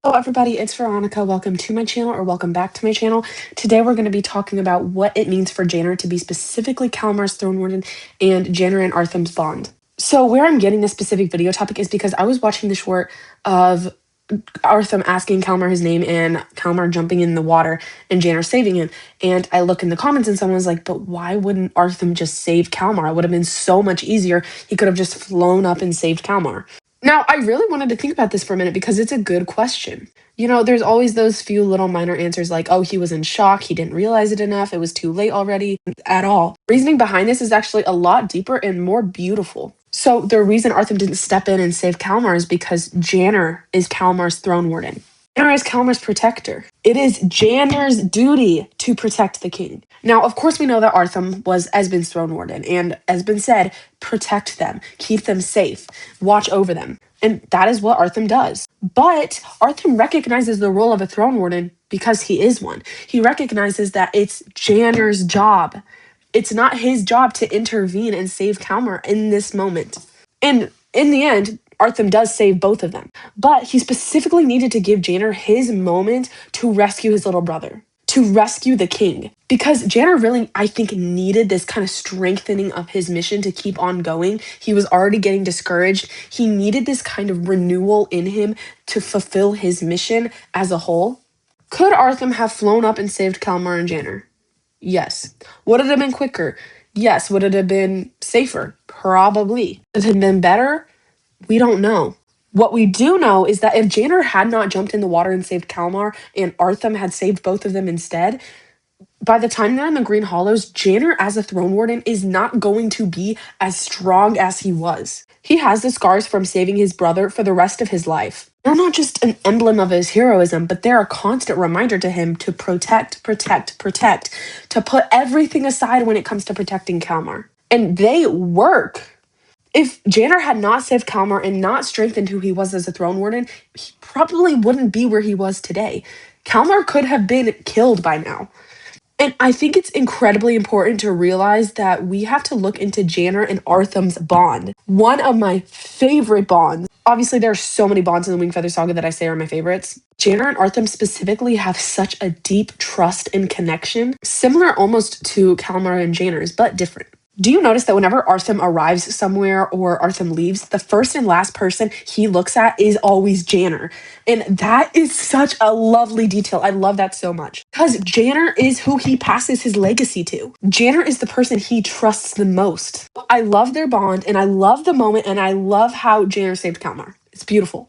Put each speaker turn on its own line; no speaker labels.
Hello everybody, it's Veronica. Welcome to my channel, or welcome back to my channel. Today we're going to be talking about what it means for Janner to be specifically Calamar's Throne Warden and Janner and Artham's bond. So where I'm getting this specific video topic is because I was watching the short of Artham asking Calamar his name and Calamar jumping in the water and Janner saving him. And I look in the comments and someone's like, but why wouldn't Artham just save Calamar? It would have been so much easier. He could have just flown up and saved Calamar. Now, I really wanted to think about this for a minute because it's a good question. You know, there's always those few little minor answers like, oh, he was in shock, he didn't realize it enough, it was too late already, at all. Reasoning behind this is actually a lot deeper and more beautiful. So the reason Artham didn't step in and save Calamar is because Janner is Calamar's Throne Warden. Janner is Calamar's protector. It is Janner's duty to protect the king. Now, of course, we know that Artham was Esbin's Throne Warden, and as been said, protect them, keep them safe, watch over them. And that is what Artham does. But Artham recognizes the role of a Throne Warden because he is one. He recognizes that it's Janner's job. It's not his job to intervene and save Calamar in this moment. And in the end, Artham does save both of them. But he specifically needed to give Janner his moment to rescue his little brother, to rescue the king. Because Janner really, I think, needed this kind of strengthening of his mission to keep on going. He was already getting discouraged. He needed this kind of renewal in him to fulfill his mission as a whole. Could Artham have flown up and saved Calamar and Janner? Yes. Would it have been quicker? Yes. Would it have been safer? Probably. Would it have been better? We don't know. What we do know is that if Janner had not jumped in the water and saved Calamar, and Artham had saved both of them instead, by the time they're in the Green Hollows, Janner as a Throne Warden is not going to be as strong as he was. He has the scars from saving his brother for the rest of his life. They're not just an emblem of his heroism, but they're a constant reminder to him to protect, to put everything aside when it comes to protecting Calamar. And they work. If Janner had not saved Calamar and not strengthened who he was as a Throne Warden, he probably wouldn't be where he was today. Calamar could have been killed by now. And I think it's incredibly important to realize that we have to look into Janner and Artham's bond. One of my favorite bonds. Obviously, there are so many bonds in the Wingfeather Saga that I say are my favorites. Janner and Artham specifically have such a deep trust and connection, similar almost to Calamar and Janner's, but different. Do you notice that whenever Artham arrives somewhere or Artham leaves, the first and last person he looks at is always Janner? And that is such a lovely detail. I love that so much. Because Janner is who he passes his legacy to. Janner is the person he trusts the most. I love their bond, and I love the moment, and I love how Janner saved Calamar. It's beautiful.